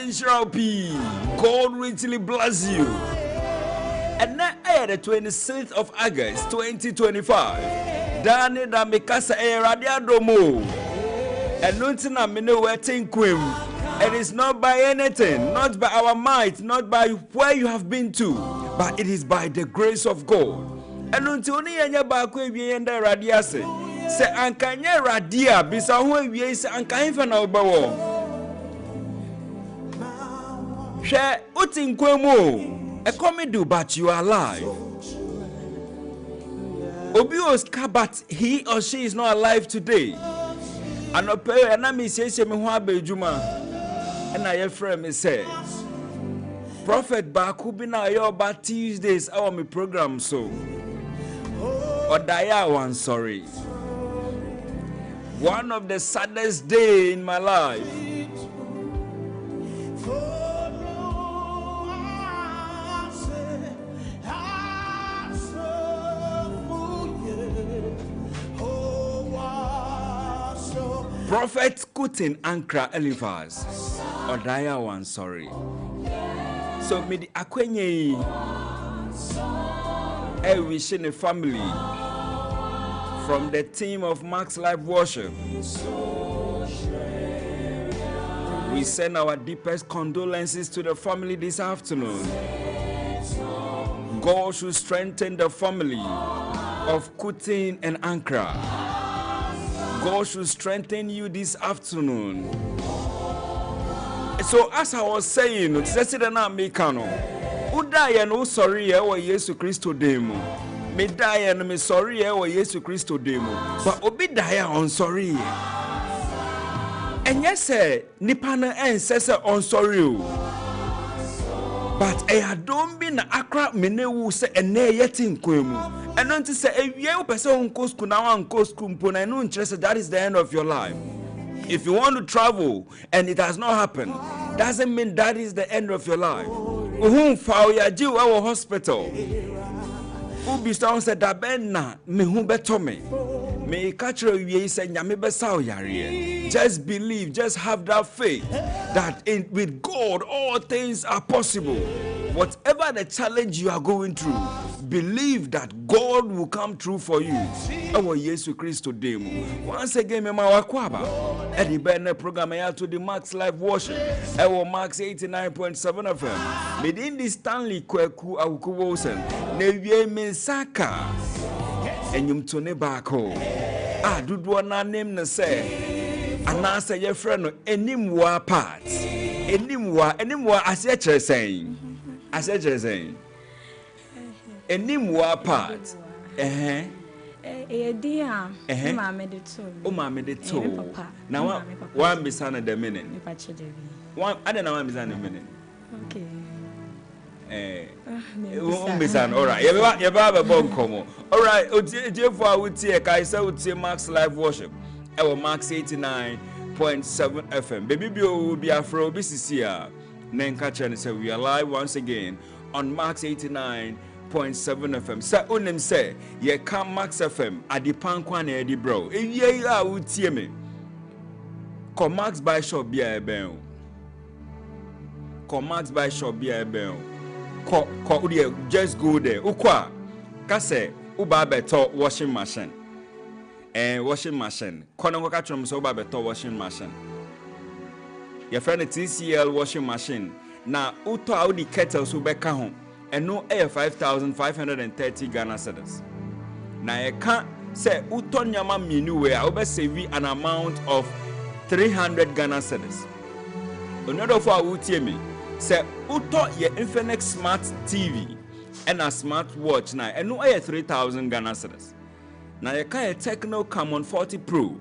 P. God richly bless you. And now, the 26th of August 2025. Dani da mikasa radia domo. And nothing I mean waiting quim. It is not by anything, not by our might, not by where you have been to, but it is by the grace of God. And until ni anya ba ko wie enda radia se ankanya radia bisa ho wie se ankan fa na obawo. Hwe utin kwemu e come do but you are alive. Obios but he or she is not alive today. Anope na me siesie me ho abejuma. And I hear friend me say Prophet Baku bi na yo ba Tuesdays our me program so Odaya one sorry. One of the saddest day in my life. Prophet Kutin Ankra Elivas. Odaya one sorry. So me the akwenye wishing a family from the team of Max Live Worship. We send our deepest condolences to the family this afternoon. God should strengthen the family of Kutin and Ankra. God should strengthen you this afternoon. So as I was saying, Udaya no sorry ewa Yesu Kristo demo. Me die no me sorry ewa Yesu Kristo demo. But obi die on sorry. And yes nipa na say on sorry. But I don't be na akra menewu say ene yetin kwemu. And don't say ewie wo pese onko school na wanko school mpo na no interest that is the end of your life. If you want to travel and it has not happened, doesn't mean that is the end of your life. Uhun fa ya ji wa hospital. Ubi sound said da ben na me hu beto me. Me catch you say nyame besa o yare. Just believe, just have that faith that with God all things are possible. Whatever the challenge you are going through, believe that God will come through for you. Our Yesu Kristo demo. Once again, me mawakwaba. Eddie Benne program to the Max Live Worship. Our Max 89.7 FM. Within the Stanley Kweku Awuku Newie Mensaka. Enyum tone bako. Dudwa na name na say. Anasa ye friend no enimwa part. Enimwa ase chere saying. Ase chere saying. Enimwa part. Dia, Mamma de two. Oh, Mamma de two. Now, one beside the minute. One, I don't know, one beside a minute. Okay. All right, you have a bon como. All right, Jeff, would see a Kaisa would say Max Live Worship. Our Max 89.7 FM. Baby, will be Afro BCC. Nenka Chen say we are live once again on Max 89.7 FM. Sa unem say ye come Max FM adipan kwan e di bro. E ye a utie me. Ko Max by shop bia e ben. Ko Max by shop bia e ben. Ko just go there. Ukwa ka say uba beto washing machine. Washing machine. Kono ko ka trom so uba beto washing machine. Your friend TCL washing machine. Na uto audi kettle so beka ho. And no air 5,530 Ghana cedis. Now you can't say Uton Yama Minu where I will save an amount of 300 Ghana cedis. Another for Utiemi say Uto ye Infinix Smart TV and a smart watch now and no air 3,000 Ghana cedis. Now you can't a Techno Camon 40 Pro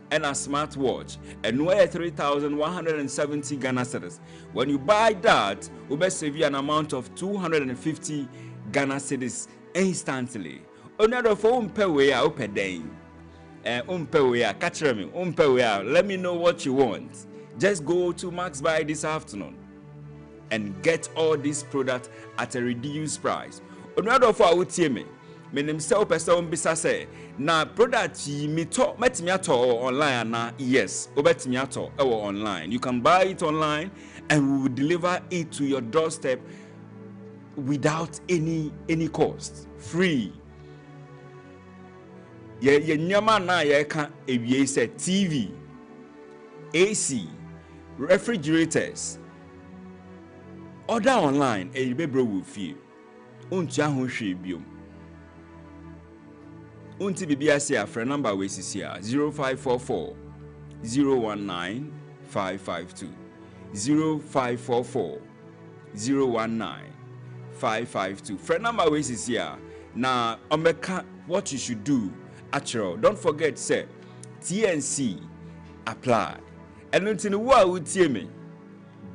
and a smartwatch and no air 3,170 Ghana cedis. When you buy that, you will save you an amount of 250 Ghana cedis instantly. Another for umpewe open day. Umpewe catch me. Umpewe. Let me know what you want. Just go to Max Buy this afternoon and get all these products at a reduced price. Another for Utiemi. Menim se person bisa say na product yi metimi ato online na yes obetimi ato online. You can buy it online and we will deliver it to your doorstep without any cost, free. Ye nyama na ye ka ewie say TV, AC, refrigerators. Order online e be bro will feel. Unti ahun hwe biom. Unti bibia say a friend number we sisi 0544 019 552 0544 019 552. Friend number we sisi na omeka what you should do. Actual, don't forget say TNC apply. And until the world will tell me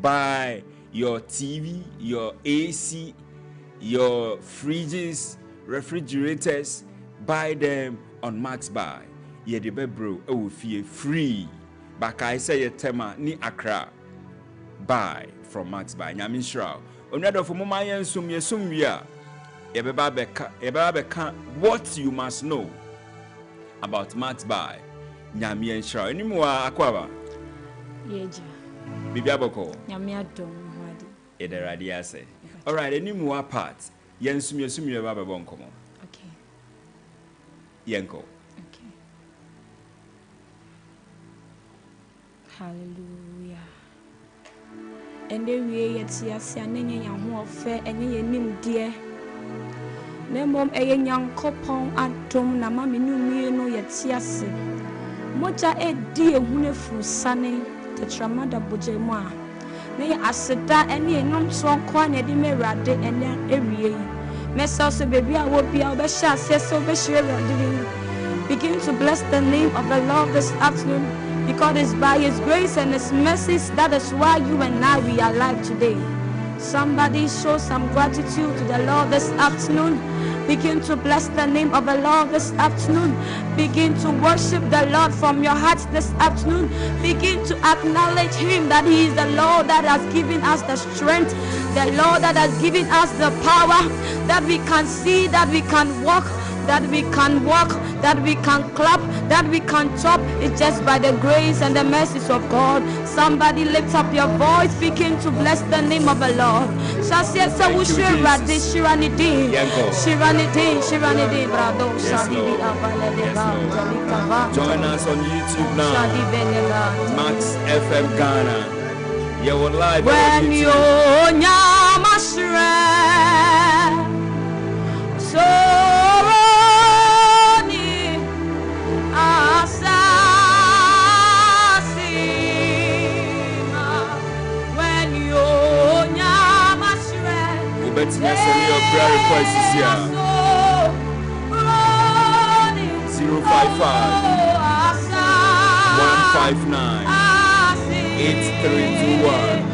buy your TV, your AC, your fridges, refrigerators, buy them on Max Buy. Ye de be bro, it will feel free. But I say ye tema ni Accra. Buy from Max Buy. Nyamin shra. Onado for mama yen sum ye sum ya. Ye be beka what you must know about Max Buy. Nyami and Shra. Any more aquaba? Yeja. Bibi aboko. Nyami adom hwadi. Ede radia say. All right, any more part? Yensum ye baba bonkomo. Okay. Yenko. Okay. Hallelujah. And then we yet see a name who are fair and ye name dear. Nemom eye nyankopon atom na ma menu mie no yetiase moja edi ehune fusane tetramada bojemu a na ye aseda ene enom so kwa na de merade ene ewie mesa so baby a wo bia obehya ase so obehire rade. Begin to bless the name of the Lord this afternoon, because it's by his grace and his mercies that is why you and I we are alive today. Somebody show some gratitude to the Lord this afternoon. Begin to bless the name of the Lord this afternoon. Begin to worship the Lord from your heart this afternoon. Begin to acknowledge him that he is the Lord that has given us the strength, the Lord that has given us the power, that we can see, that we can walk, that we can walk, that we can clap, that we can talk. It's just by the grace and the mercies of God. Somebody lift up your voice, begin to bless the name of the Lord. Join us on YouTube now. Max FM Ghana. You will live on YouTube. Let's send your prayer requests here. 055 159 8321.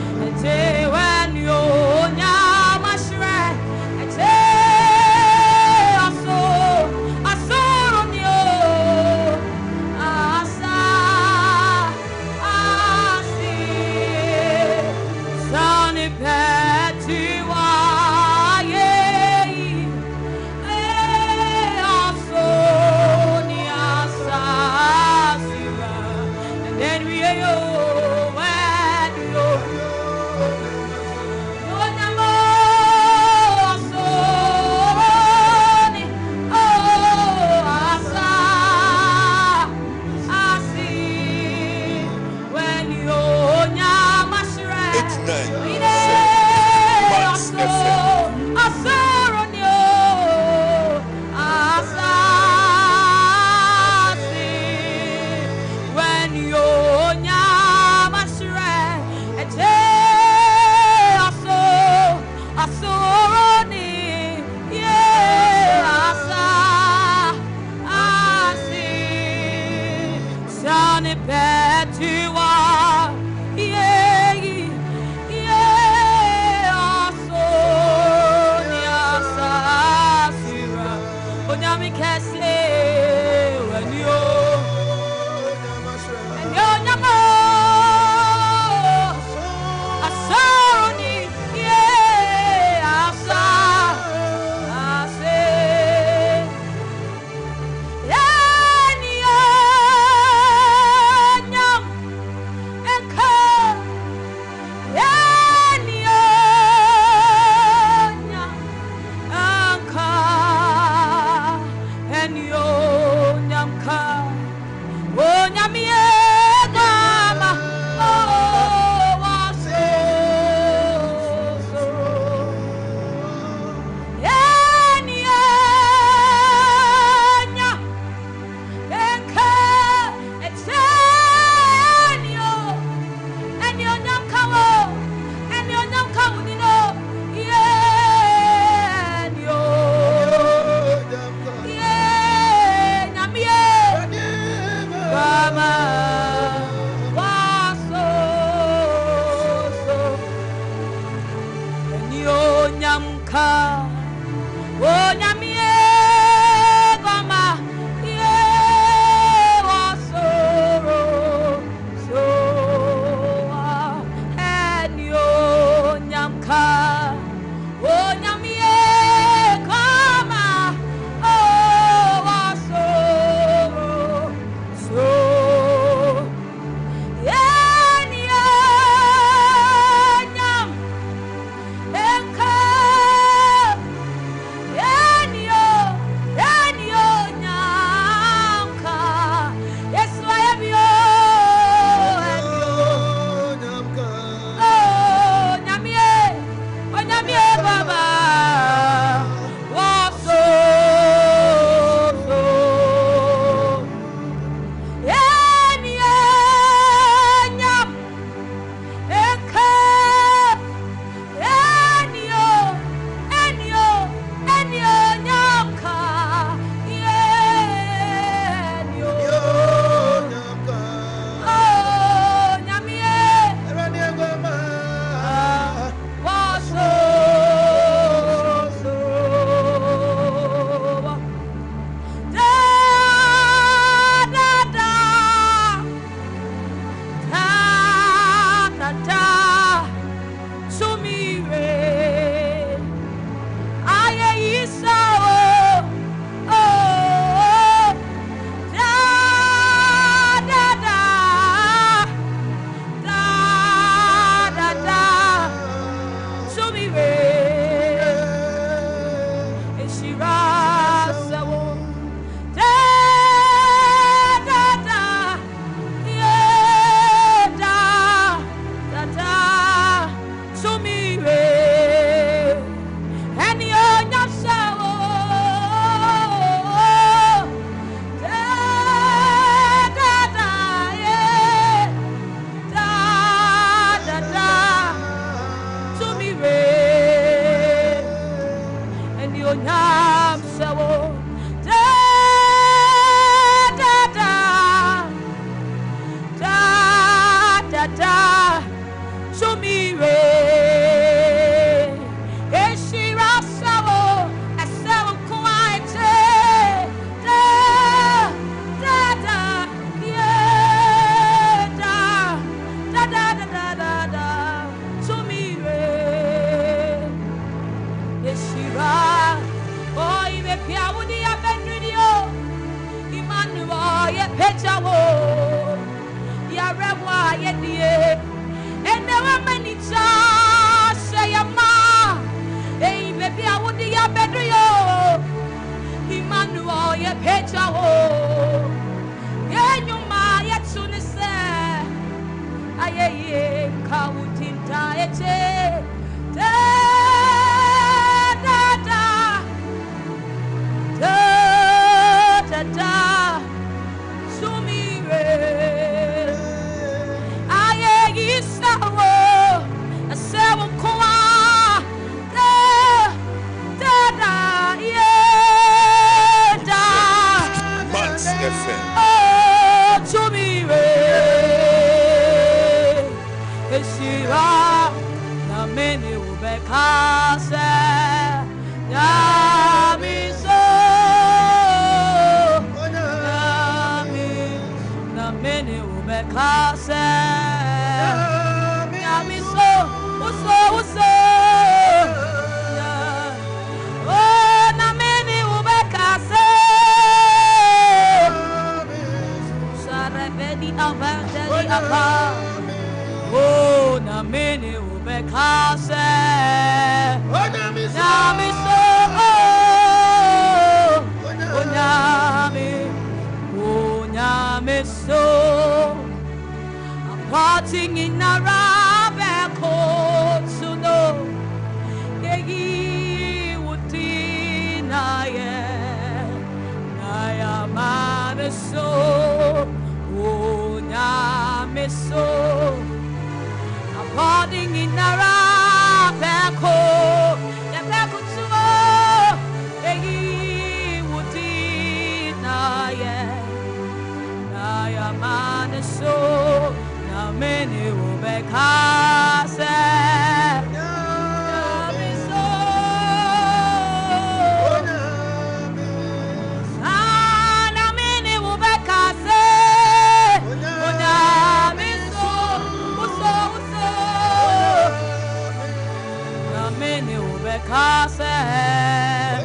bekase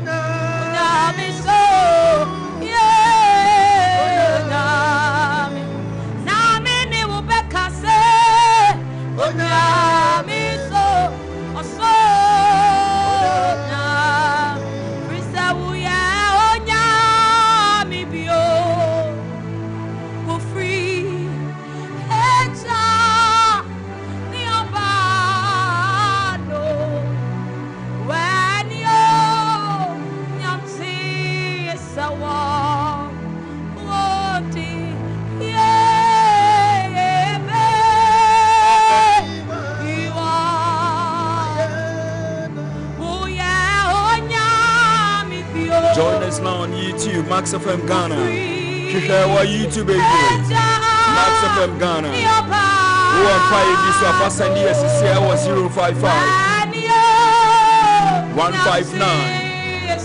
onyami so yeah nami ni wo bekase onyami so oso na Krista wo ya onyami bio wo free eja ni obado when you nyamsi sawa woti yeah be you are oh yeah onyami bio. Join us now on YouTube, Max FM Ghana. Share our YouTube page, Max FM Ghana. Who are 5 this one? Pass and yes, say I was 055 159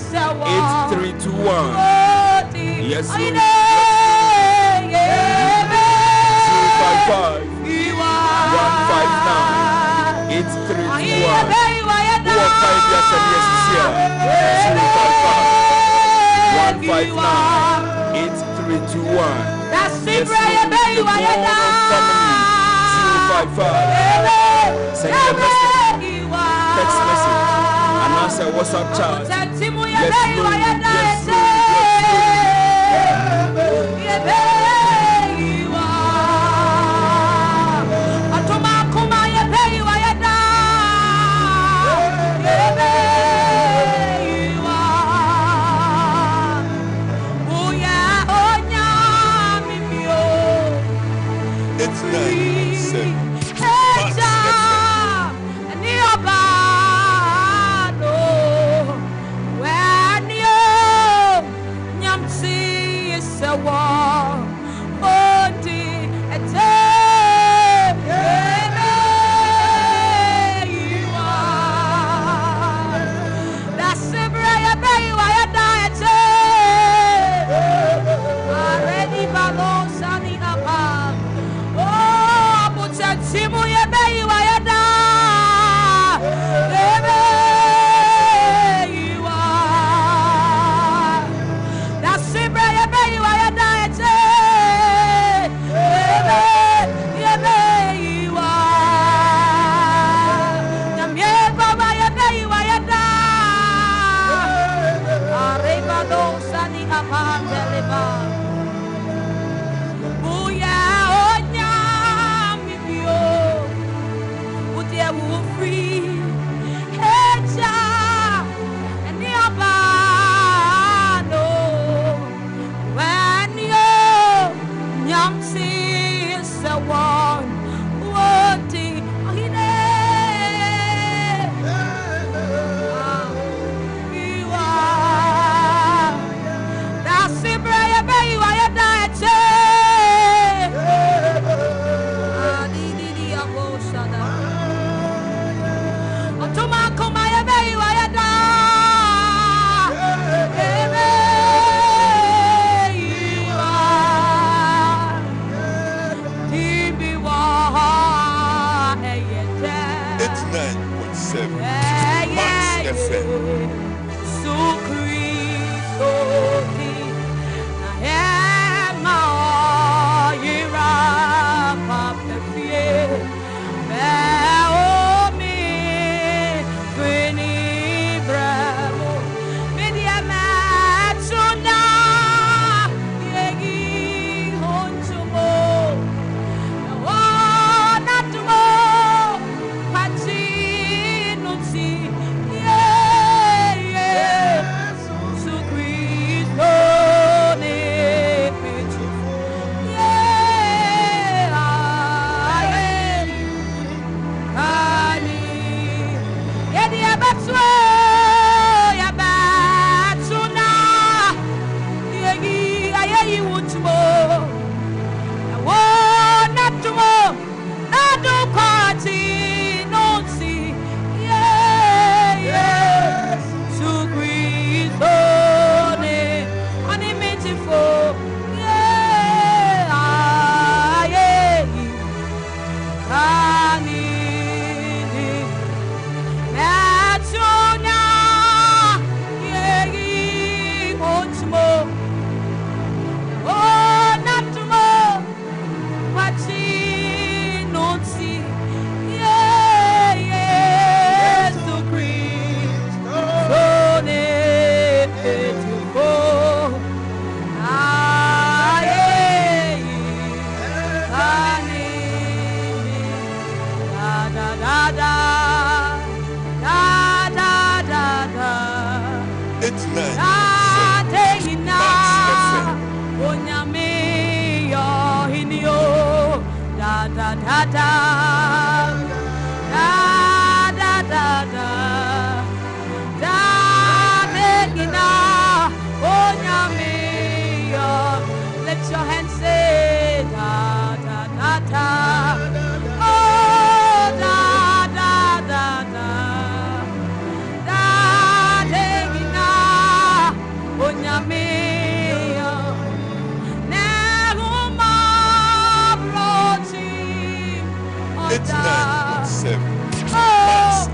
8321. Yes, 055 159 8321. Who are 5 yes, and yes, say 055 159 8321. That's Yes, it, right, baby. Why you family 055. Send your message, text message, and answer WhatsApp chat. Yes, Lord. Yes, Lord. Yes, It's 9.7. It's 9.7. Max FM.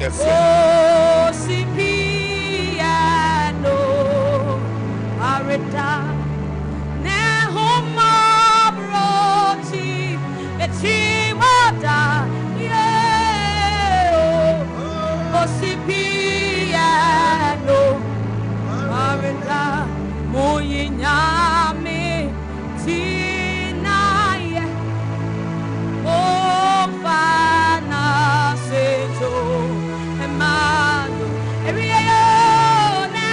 FM. Oh, si piano, arita, ne homa broti, etimota, yeah. Oh, si piano, arita, moyinyame, tinaye, oh, fana seto, emano, every ayone,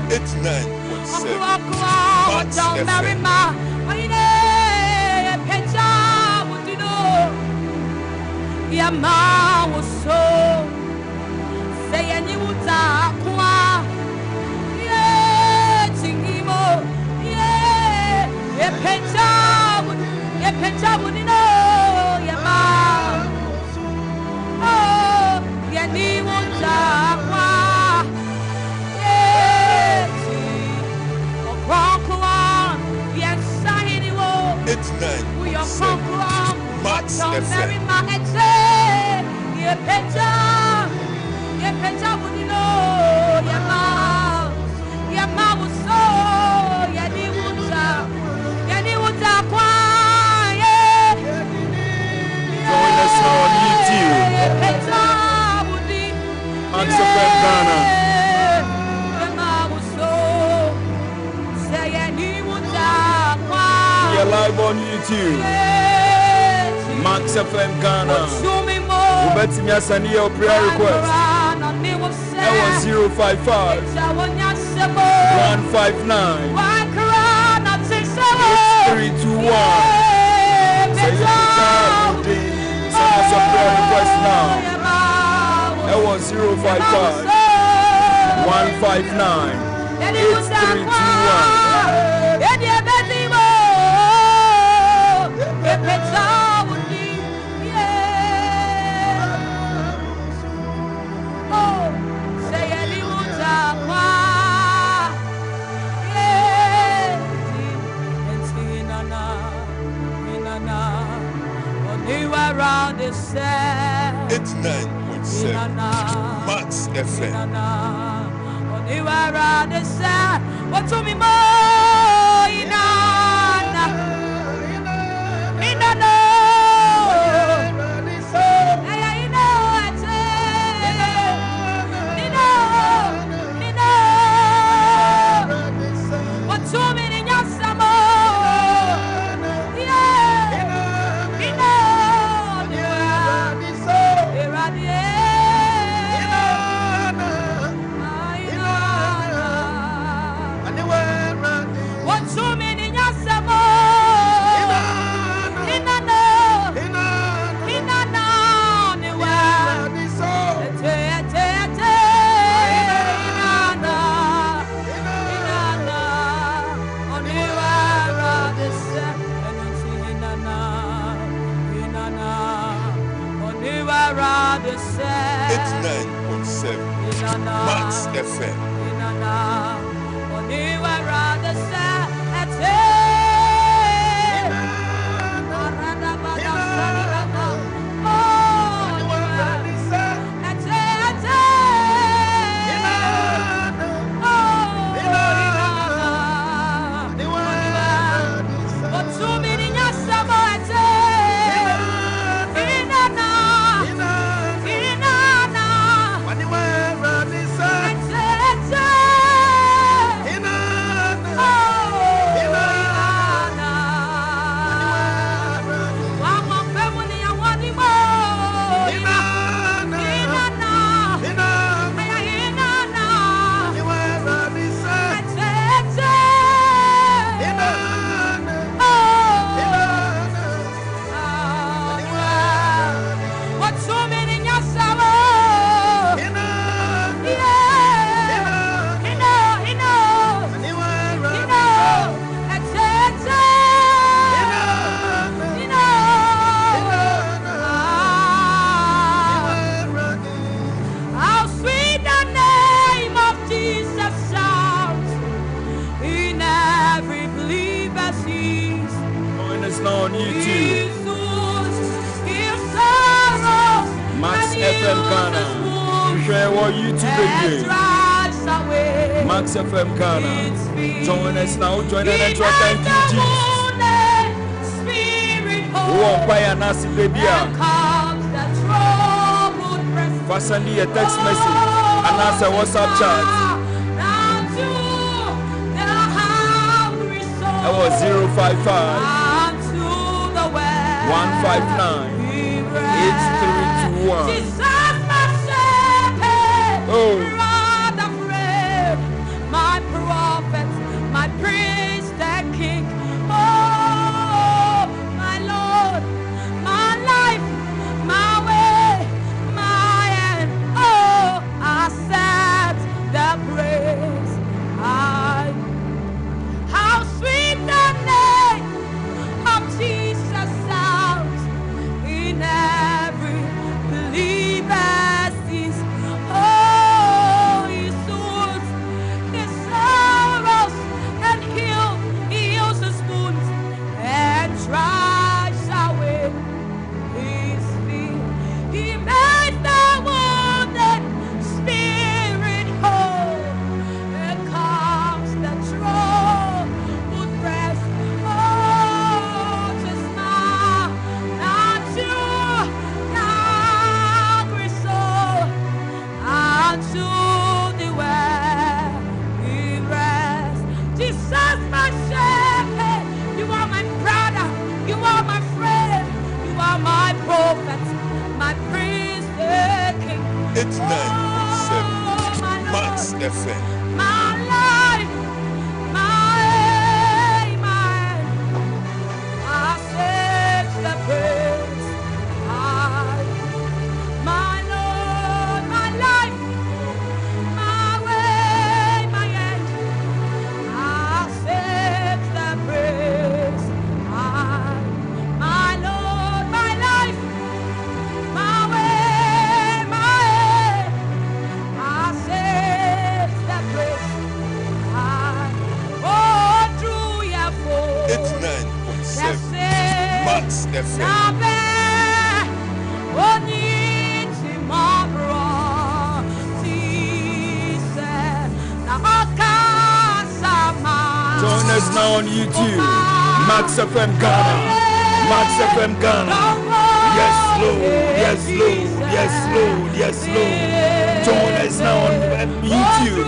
89.7 Max FM. Yama was so say any wuta kwa yeah tingimo yeah ye pecha would no yama oh ye ni wuta kwa yeah kwa yes sai wo 89.7 Max FM. Ye pecha budino yama wuso yani wuta kwa ye Join us on YouTube. Ye pecha budi Max FM Ghana. yama wuso say yani wuta kwa. We are live on YouTube. Max FM Ghana. Ubeti send your prayer request. That was 055 159 8321. Say send us a prayer request now. That was 055 159 8321. Around the set 89.7 Max FM. Around the set what to me more inana what to me in your summer. Max FM. YouTube. Max FM Ghana. Share our YouTube again. Max FM Ghana. Join us now. Join us and thank you, Jesus. Oh, buy a nasi baby. Send me a text message and answer WhatsApp chat. That was 055 159 8321. Oh, my prophet, my priest, the king. Oh, my Lord, my life, my way, my end. Oh, accept the praise. How sweet the name of Jesus sounds in every believer's ears. Oh, he soothes his sorrows and heals his wounds and drives away his fear. He makes the wounded spirit whole and calms the troubled breast. Oh, to smile not to hungry soul, and to the weary rest. Jesus, my shepherd, you are my brother, you are my friend, you are my prophet, my priest, the king. It's 9.7 Max FM. My life, my amen. I sing the praise. My Lord, my life, my way, my end. I sing the praise. My Lord, my life, my way, my end. I sing the praise. Oh, through your phone. It's 9.7 Max FM. join us now on YouTube. Max FM Ghana. Max FM Ghana. Yes, Lord. Yes, Lord. Yes, Lord. Yes, Lord. Join us now on YouTube.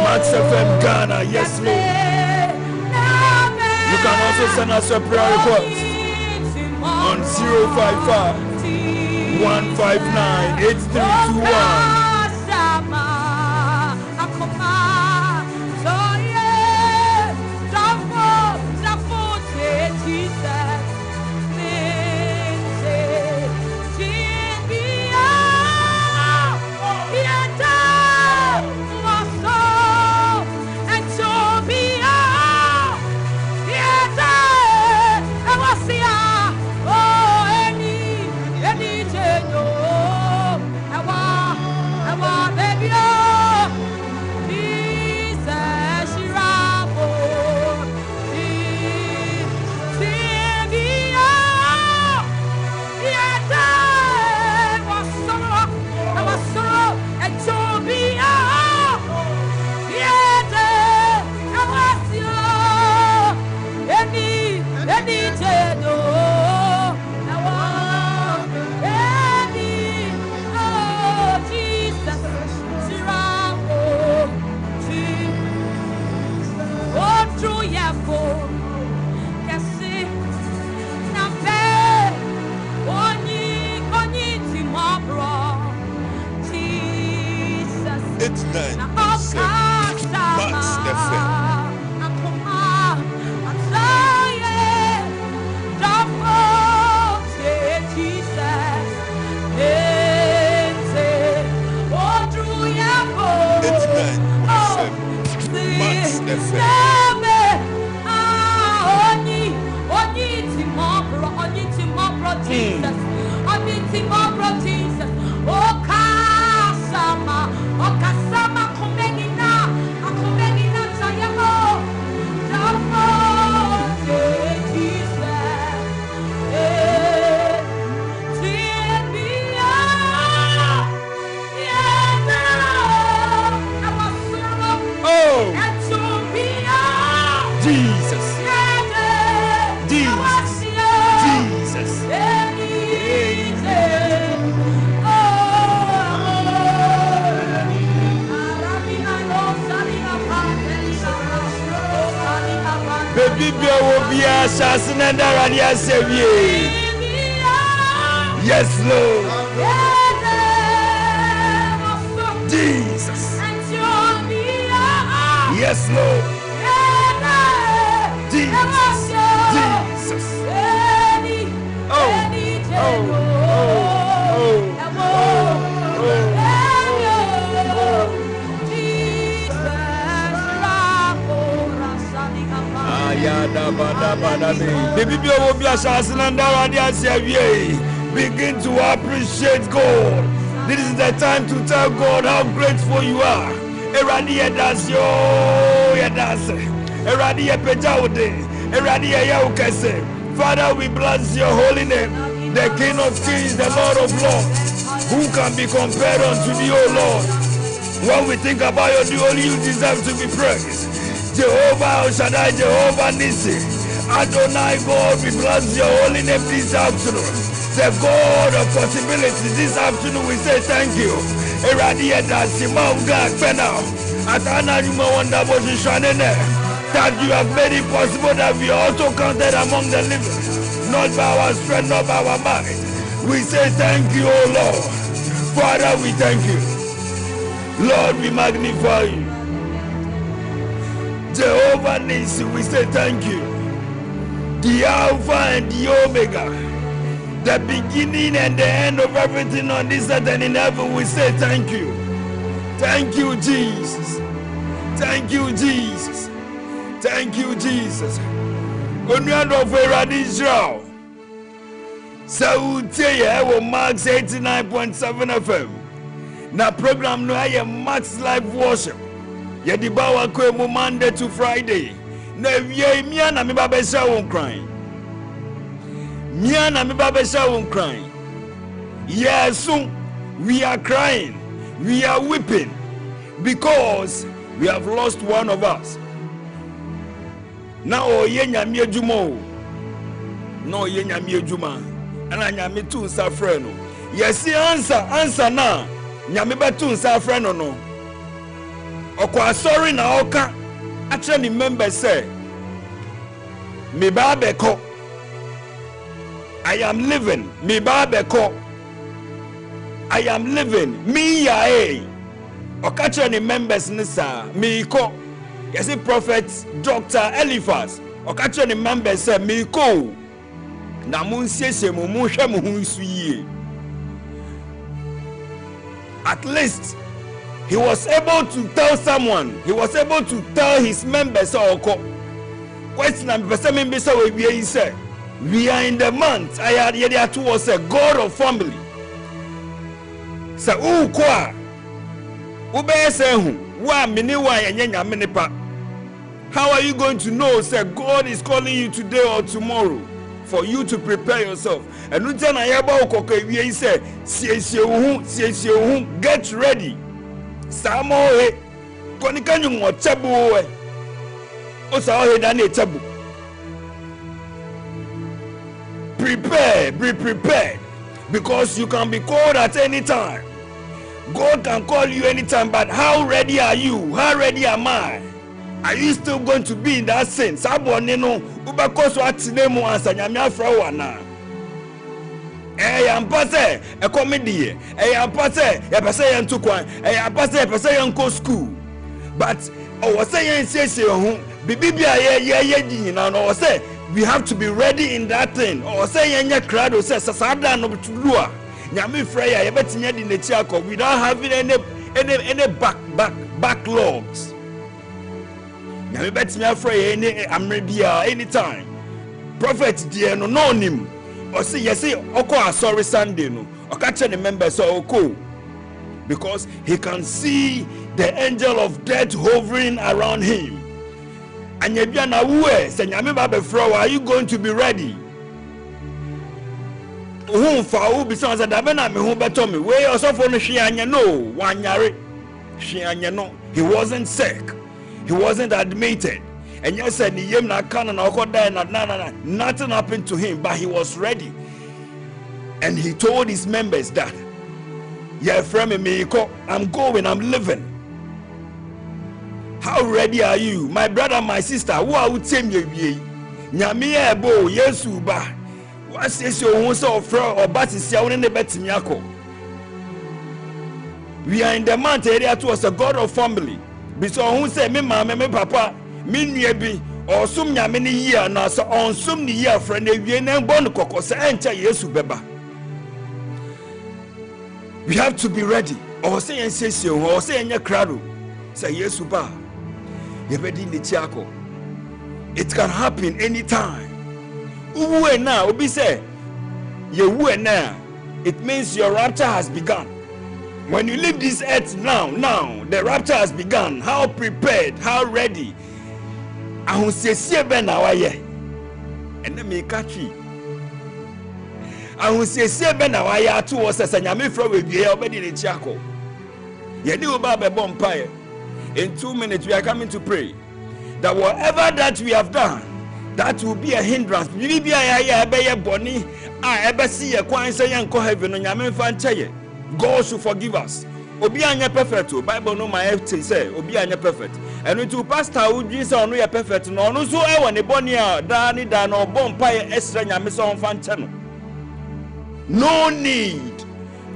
Max FM Ghana. Yes, Lord. You can also send us your prayer request on 055 159 8321. It's 9.7 Max FM. It's 9.7 Max FM. Jesus. Oh, Kasama, oh, Kasama, Komenina, Komenina, Sayamo, Jesus. Obia Shasinanda Radia Sevier. Yes, Lord. Jesus. Yes, Lord. Jesus. Jesus. Begin to appreciate God. This is the time to tell God how grateful you are. Eradia das yo, Eradia pejaude, Eradia yaukese. Father, we bless your holy name, the King of Kings, the Lord of Lords. Who can be compared unto thee, O Lord? When we think about your deed, only you deserve to be praised. Jehovah El Shaddai, Jehovah Nissi, Adonai God, we bless your holy name this afternoon. The God of possibilities, this afternoon we say thank you. Eradia dasima uga penao. Atana nyuma wanda bosi shanene. That you have made it possible that we are also counted among the living. Not by our strength, not by our might. We say thank you, O Lord. Father, we thank you. Lord, we magnify you. Jehovah Nissi, we say thank you. The Alpha and the Omega, the beginning and the end of everything on this earth and in heaven, we say thank you. Thank you, Jesus. Thank you, Jesus. Thank you, Jesus. Onuado of Israel. Sautia wo Max89.7 FM. Na program no aye Max Live Worship. Ye di ba wa ko mu Monday to Friday. Na wie mia na me ba be sha won kran. Mia na me ba be sha won kran. Yes, we are crying. We are weeping because we have lost one of us. Now ye nyame adwuma o. No ye nyame adwuma. Ana nyame tu nsa frɛ no. Yes, answer na nyame betu nsa frɛ no no. Okwa sorry na oka atre ni member say me ba beko. I am living. Me ba beko. I am living. Me ya e. Oka atre ni members ni sa me ko. Yes, Prophet Dr. Eliphas. Oka atre ni members say me ko. Na munsiesie mu hwe mu hu nsu yie. At least he was able to tell someone, he was able to tell his members oko. Question am person me say we say we are in the month I had here to was a God of family. Say ukwa ube say hu wa mini wa yenye nyame nipa. How are you going to know say God is calling you today or tomorrow? For you to prepare yourself. And you tell you say, get ready. Samo Konikanyu mo chabu Osa dane chabu. Prepare, be prepared. Because you can be called at any time. God can call you anytime, but how ready are you? How ready am I? Are you still going to be in that sin? Saboneno ubakoso atinemu ansa nyame afra wana. Yampase e comedy. Yampase ya pese yantu kwan. Yampase ya pese yanko school. But o say yan sese ho bibibia ye nyina no say we have to be ready in that thing. O say yan nya crowd say sasada no betulua. Nyame fra ya betinya di nechi akọ without having any backlogs. Nyame betinya fra ya any amrebia anytime. Prophet dear no him. Or say yes, oko sorry Sunday no. Okache the members oko. Because he can see the angel of death hovering around him. And yebia na we say nyame ba be fra, are you going to be ready? Who fa who be say da be na me hu beto me. We also for no hwe anya no, wanyare. Hwe anya no. He wasn't sick. He wasn't admitted. And you said nothing happened to him, but he was ready. And he told his members that, yeah, from me, I'm going, I'm living. How ready are you? My brother, my sister, who are you? nyame ebo yesu ba wasese ohun se ofro obatisia woni ne betimi akọ. We are in the month area to us a God of family. Because who say me mama me papa me nua bi osum nyame ne yia na so onsum ne yia friend ewie na bon kokko se encha yesu beba. We have to be ready. Or say ensese or say enya krado say yesu ba ye bedi ne chiako. It can happen anytime. Uwe na obi say ye wu na, it means your rapture has begun. When you leave this earth now, the rapture has begun. How prepared, how ready. And then me catch you. And say, to us as a yami from a obedi in Chaco. Yedi Baba Bompire. In 2 minutes, we are coming to pray that whatever that we have done, that will be a hindrance. Maybe I be a bonny. I ever see a coin say and co heaven on Yamin Fanchaye. God should forgive us. Obi anya perfect. Bible no my FT say obi anya perfect. And to pastor who Jesus on we perfect. No no so e won e bonia dani da no bompa extra nyame so on channel. No need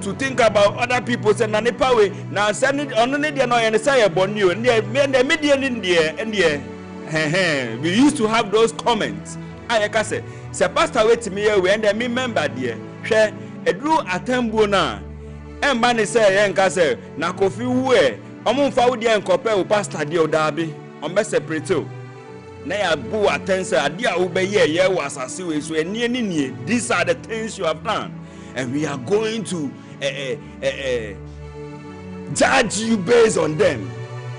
to think about other people say na nipa we na send on ne dia no ye say e bonio and media in there and there. We used to have those comments. Ayeka say pastor wait me we and me member there. Hwe edru atambuo na Embani say yenka say na kofi wu omumfa wo dia enkope wo pastor dia odabe ombe separate o na ya bu attention ade a wo be ye wo asase we so enie nie. These are the things you have done and we are going to judge you based on them.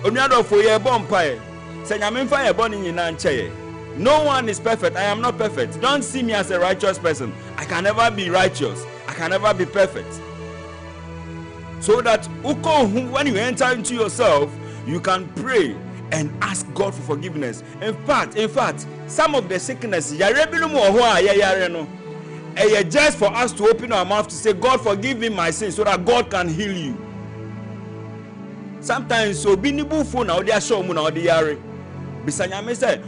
Onuado for ye bompa say nyamemfa ye boni nyina nche. No one is perfect. I am not perfect. Don't see me as a righteous person. I can never be righteous. I can never be perfect. So that when you enter into yourself, you can pray and ask God for forgiveness. In fact, some of the sickness, just for us to open our mouth to say, God, forgive me my sins, so that God can heal you. Sometimes, so binibu phone now they are show mu now they are. Bisanyame said,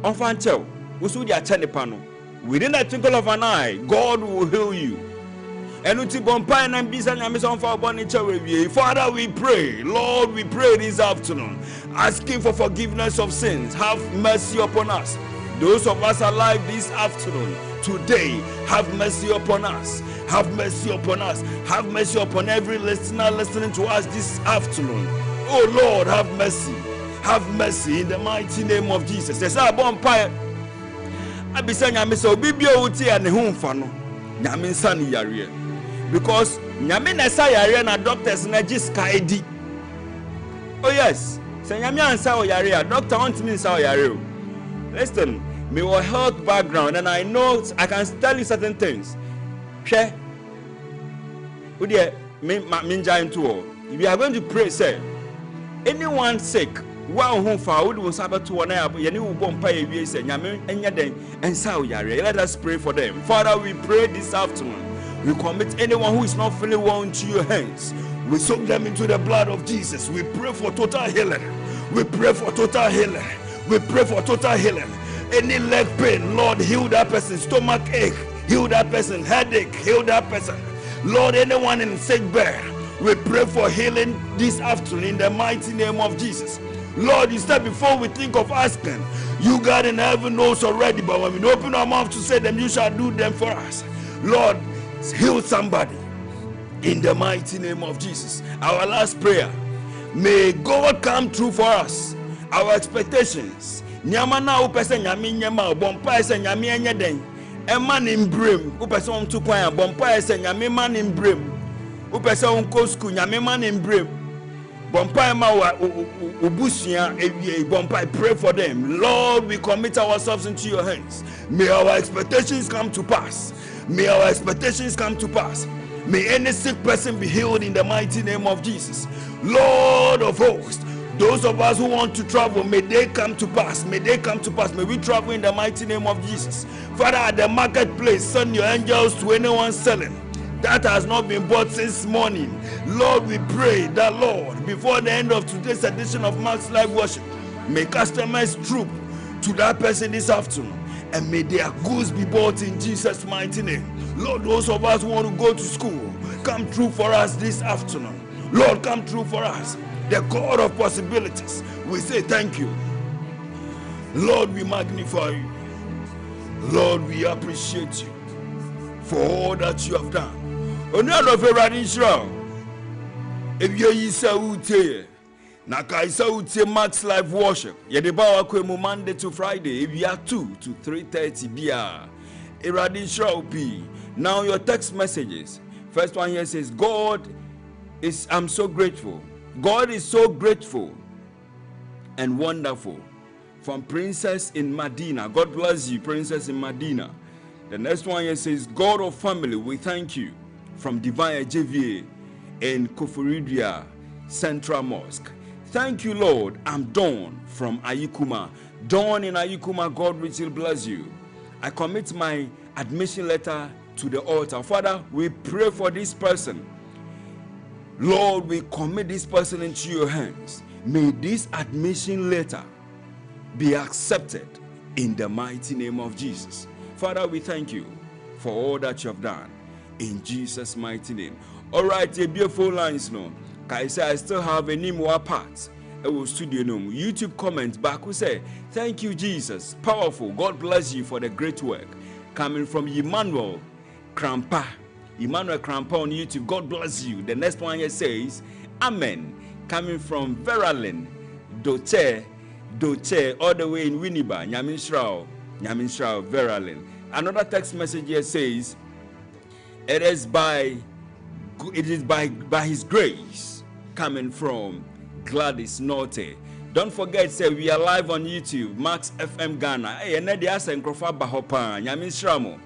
"Onfancho, usu dia chanepano. Within the twinkle of an eye, God will heal you." And Father, we pray, Lord, we pray this afternoon, asking for forgiveness of sins. Have mercy upon us. Those of us alive this afternoon, today, have mercy upon us. Have mercy upon us. Have mercy upon every listener listening to us this afternoon. Oh Lord, have mercy. Have mercy in the mighty name of Jesus. Yes, our bonfire. I be saying, I'm so bibio uti and home fano. Yamin sani yari. Because nyame na sa yare na doctors na jiska edi. Oh yes, say nyame ansa o yare, doctor want me sa o yare. Listen, me your health background and I know I can tell you certain things. Share. If we are going to pray, say anyone sick, one who found was able to one up, you won't pay a say nyame enya den and sa o yare. Let us pray for them. Father, we pray this afternoon. We commit anyone who is not feeling well into your hands. We soak them into the blood of Jesus. We pray for total healing. We pray for total healing. We pray for total healing. Any leg pain, Lord, heal that person. Stomach ache, heal that person. Headache, heal that person. Lord, anyone in sick bed, we pray for healing this afternoon in the mighty name of Jesus. Lord, you said before we think of asking, you God in heaven knows already, but when we open our mouth to say them, you shall do them for us. Lord, heal somebody in the mighty name of Jesus. Our last prayer, may God come true for us. Our expectations. Nyama na upese nyami nyama bompa ese nyami enye den. Ema ni mbrem. Upese on to kwaya bompa ese nyami man ni mbrem. Upese on kosku nyami man ni mbrem. Bompa ema wa ubusia ewie bompa. Pray for them. Lord, we commit ourselves into your hands. May our expectations come to pass. May our expectations come to pass. May any sick person be healed in the mighty name of Jesus. Lord of hosts, those of us who want to travel, may they come to pass. May they come to pass. May we travel in the mighty name of Jesus. Father, at the marketplace, send your angels to anyone selling that has not been bought since morning. Lord, we pray that, Lord, before the end of today's edition of Max Live Worship, may customers troop to that person this afternoon and may their goods be bought in Jesus' mighty name. Lord, those of us who want to go to school, come through for us this afternoon. Lord, come through for us. The God of possibilities, we say thank you. Lord, we magnify you. Lord, we appreciate you for all that you have done. Onano Ferrari Israel. If you yi na kaisa utie Max Live Worship. Yedebawa kwemu Monday to Friday. If you are 2 to 3:30 bia. Eradi Israel P. Now your text messages. First one here says, I'm so grateful. God is so grateful and wonderful. From Princess in Medina. God bless you, Princess in Medina. The next one here says, God of family, we thank you. From Divine Javier in Koforidria Central Mosque. Thank you, Lord. I'm Dawn from Ayikuma. Dawn in Ayikuma, God richly bless you. I commit my admission letter to the altar. Father, we pray for this person. Lord, we commit this person into your hands. May this admission letter be accepted in the mighty name of Jesus. Father, we thank you for all that you have done in Jesus' mighty name. All right, a beautiful lines no. Kaisa, I still have a more part. I will studio no. YouTube comments back who say, thank you, Jesus. Powerful. God bless you for the great work. Coming from Emmanuel Krampa. Emmanuel Krampa on YouTube. God bless you. The next one here says, Amen. Coming from Veralyn Doche, all the way in Winneba. Nyaminshrao, Veralyn. Another text message here says, it is by his grace, coming from Gladys Norte. Don't forget, say we are live on YouTube, Max FM Ghana. Hey, and then the asen krofa bahopa. Nyaminshramo.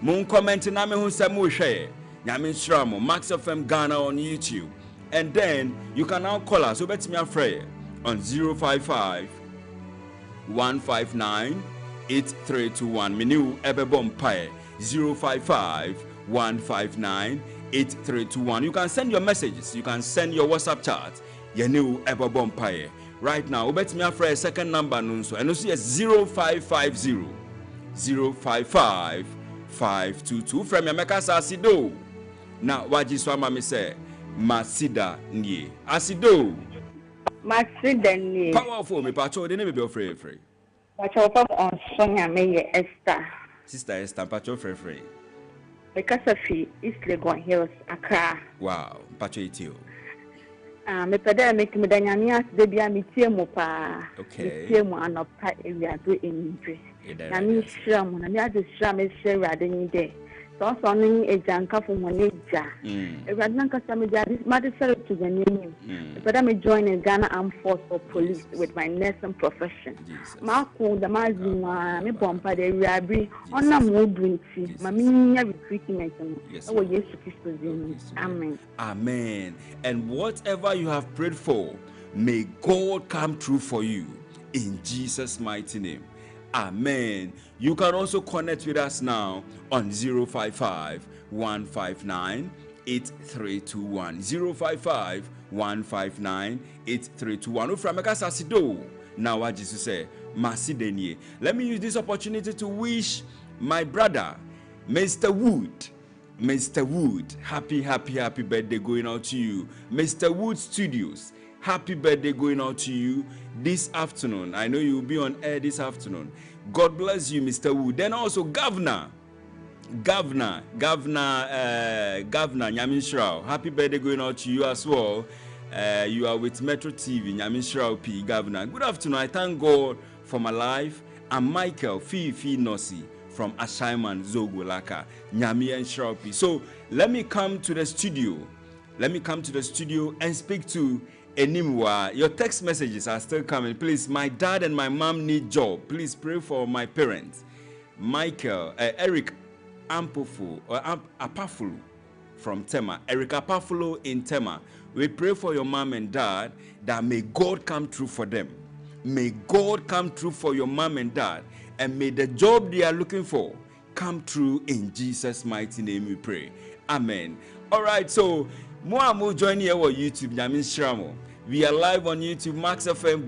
Mun comment na me hu se mu hwe. Nyaminshramo, Max FM Ghana on YouTube. And then you can now call us. So bet me afraid on 055 159 8321. Menu Ebebom Pai 055 159 8321. You can send your messages. You can send your WhatsApp chat. Your new Ebebom Pai. Right now, bet me afraid second number nunso. And also yes 0550 055 522 from Yameka Sasido. Now waji swama me say Masida nye. Asido. Masida nye. Powerful me pacho de name be free. Pacho pam on Sonia me Esther. Sister Esther pacho free. Because of East Legon Hills, Accra. Wow, pacho itio. Me pede me kimedanyania debia mitiemu pa. Okay. Mitiemu anopa area do enindre. Na mi shram na mi ade shram e share ade ni de. So ni ejanka fo moneja. Ewade nanka sa me jadi made sell to the name. But me join in Ghana Armed Force of Police with my nursing profession. Ma ko da mazima me bompa de wiabi ona mo dunti. Ma mi nya recruitment no. Ewo Yesu Kristo zin. Amen. Amen. And whatever you have prayed for, may God come true for you in Jesus' mighty name. Amen. You can also connect with us now on 055 159 8321. 055 159 8321. Uframeka Sasido. Now what Jesus say? Masidenye. Let me use this opportunity to wish my brother, Mr. Wood. Mr. Wood, happy birthday going out to you. Mr. Wood Studios, happy birthday going out to you this afternoon. I know you will be on air this afternoon. God bless you, Mr. Wood. Then also Governor Nyaminshrao, happy birthday going out to you as well. You are with Metro TV, Nyaminshrao P. Governor. Good afternoon. I thank God for my life. I'm Michael Fifi Nossi from Ashaiman Zogolaka, Nyaminshrao P. So let me come to the studio. And speak to Enimwa. Your text messages are still coming. Please, my dad and my mom need job. Please pray for my parents. Michael, Eric Ampofu or Apafulu from Tema. Eric Apafulu in Tema. We pray for your mom and dad that may God come true for them. May God come true for your mom and dad. And may the job they are looking for come true in Jesus' mighty name we pray. Amen. All right, so Moamu join here on YouTube. Nyaminshramo. We are live on YouTube, Max FM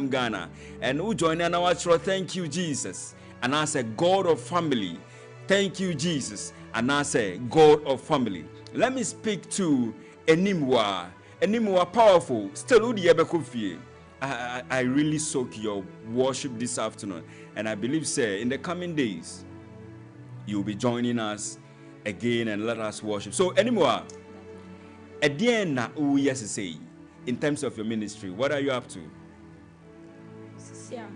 Ghana. And who join in our show? Thank you, Jesus. and I say God of family. Thank you, Jesus. And I say God of family. Let me speak to Enimwa. Enimwa powerful. Still I really soak your worship this afternoon. And I believe, sir, in the coming days, you'll be joining us again and let us worship. So, Enimwa, at the end, yes, say, in terms of your ministry, what are you up to? Yeah,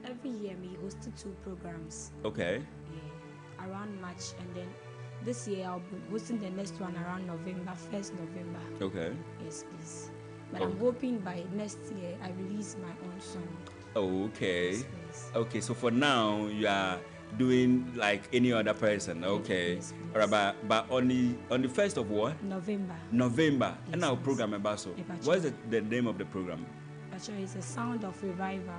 every year we hosted 2 programs. Okay. Yeah, around March, and then this year I'll be hosting the next one around November, 1st November. Okay. Yes, please. But I'm hoping by next year I release my own song. Okay. Yes, please. Okay, so for now you are doing like any other person. Okay. Yes, All right, but on the 1st of what? November. November. Yes, And our yes. program about so. What is the name of the program? It's a sound of revival.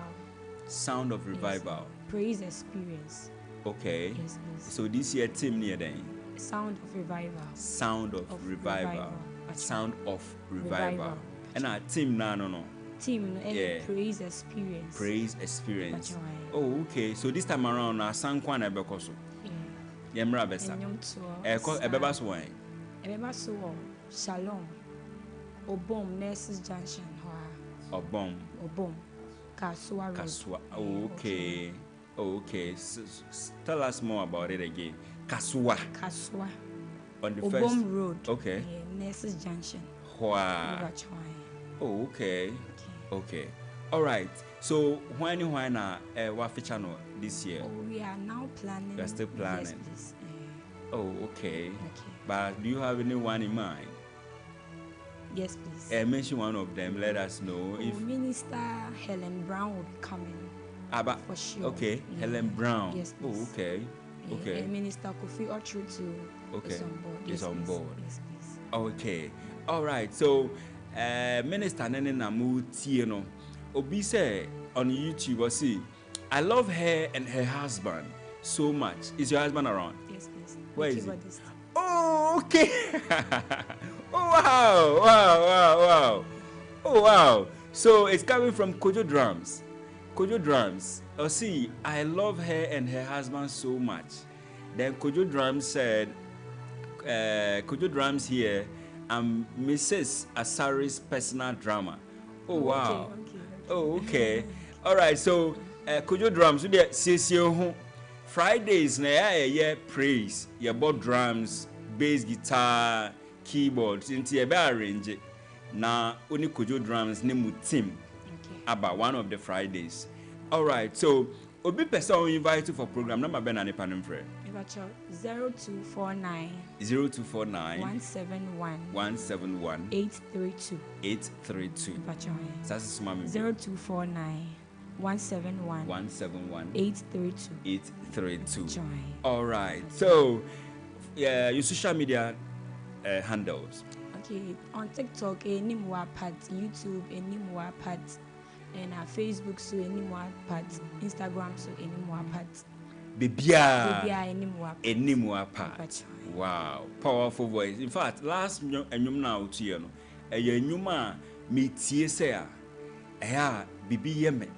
Sound of Revival. Yes, praise experience. Okay. Yes, please. So this year team near then. Sound of revival. Sound of Revival. Sound of Revival. And our team no. Team, Yeah. praise experience. Praise experience. That's right. Oh, okay. So this time around, our Sankwan Ebekoso. Yeah. Yemra Besa. And yom tour. Ebebas wine. Ebeba so Shalom. Obom Nurses Junction. Obom. Kasua Road. Kasua. Oh, okay. Oh, okay. Tell us more about it again. Kasua. On the first. Obom Road. Okay. Yeah, Nurses Junction. Wow. Oh, okay. Okay. All right. So when what feature no this year? Oh, we are now planning. We are still planning. Yes, please. Oh, okay. Okay. But do you have anyone in mind? Yes, please. Mention one of them. Let us know if Minister Helen Brown will be coming. For sure. Okay, Yeah. Helen Brown. Yes, Oh, please. okay. Yeah, Okay. and Minister Kofi Ochutu Okay. is on board. Is on please. board. Yes, please. Okay. All right. So, Minister Nene Namu Tieno, Obi say on YouTube, I see, I love her and her husband so much. Is your husband around? Yes, please. Where The is he? keyboardist. Oh, okay. Oh, wow. Oh, wow. So it's coming from Kojo Drums. Kojo Drums. Oh, see, I love her and her husband so much. Then Kojo Drums said, Kojo Drums here, I'm Mrs. Asari's personal drama. Oh, wow. Okay. Oh, okay. All right. So, Kojo Drums, we there see Fridays na yeah praise. You bought drums, bass guitar, keyboards. Into you be arrange it. Na only Kojo Drums name team. Okay. About one of the Fridays. All right. So, obi person we invite you for program number ben and panum frɛ. 0249 0249 171 171 832. 832. That's mama. 0249 171 171 832. 832. Join. All right. So, yeah, your social media handles. Okay, on TikTok, Enimwa Pat, YouTube, Enimwa Pat, and Facebook, so Enimwa Pat, Instagram, so Enimwa Pat. Bibia Enimwa Pat. Wow, powerful voice. In fact, last enyum na utie no, enyuma me tie say a bibi yeme.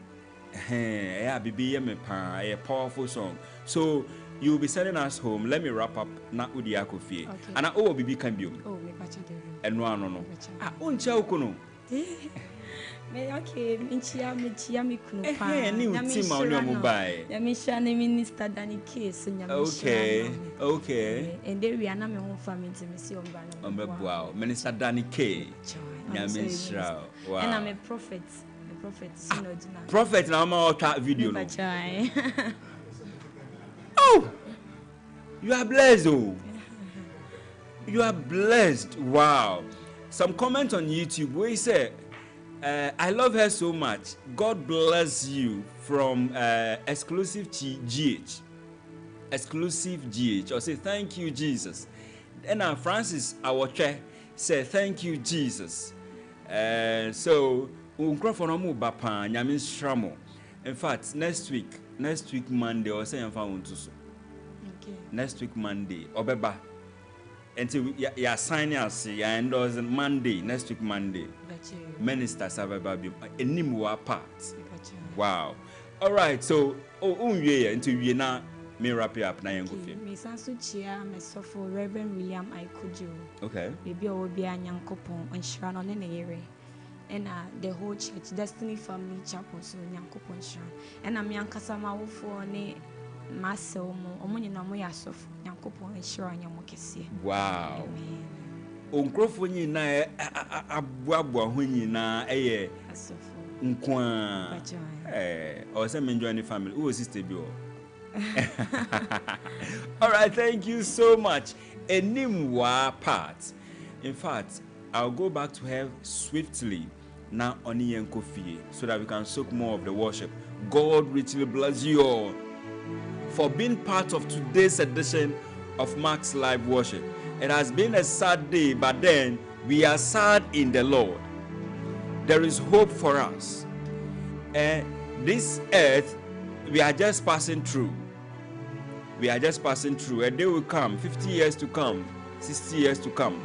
Bibi yeme pa, a powerful song. So you'll be sending us home. Let me wrap up na udi akofie. And I bibi can be. Oh, me pacha de. No. Ah, uncha ukono. Me okay, minchia me kunu pa. Ni utima onyo mobile. Ya me share na minister Danny case nya me. Okay. And there we are na me ho family me see omba na. Wow, Minister Danny K. Nyame shra. Wow. And I'm a prophet. Prophet na ma otwa video no. Oh. You are blessed oh. You are blessed. Wow. Some comment on YouTube where he said I love her so much. God bless you from exclusive GH. Exclusive GH. Or say thank you, Jesus. And Francis Awoche say thank you, Jesus. So bapa nyame shramo. In fact, next week Monday or say okay. Next week Monday obeba. Until you sign us, you endorse Monday, next week Monday. Minister Sabababi, Enimwa part. Wow. All right, so until we na me wrap it up na yengo fi. Me sanso chia me sofo Reverend William Aikujo. Okay. Baby o bi anyankopon onhira no ne yere. And the whole church Destiny Family Chapel so nyankopon hira. And am yankasa mawofo ne masel mo omo nyina mo ya sofo nyankopon hira nyamo kese. Wow. Amen. Onkrofo nyina abuabua ho nyina eye Asofo. Nkwa. Or some enjoy the family. Who is sister bio? All right, thank you so much. Enimwa part. In fact, I'll go back to her swiftly now on Kofi so that we can soak more of the worship. God richly bless you all for being part of today's edition of Max Live Worship. It has been a sad day, but then we are sad in the Lord. There is hope for us. This earth, we are just passing through. We are just passing through. A day will come, 50 years to come, 60 years to come.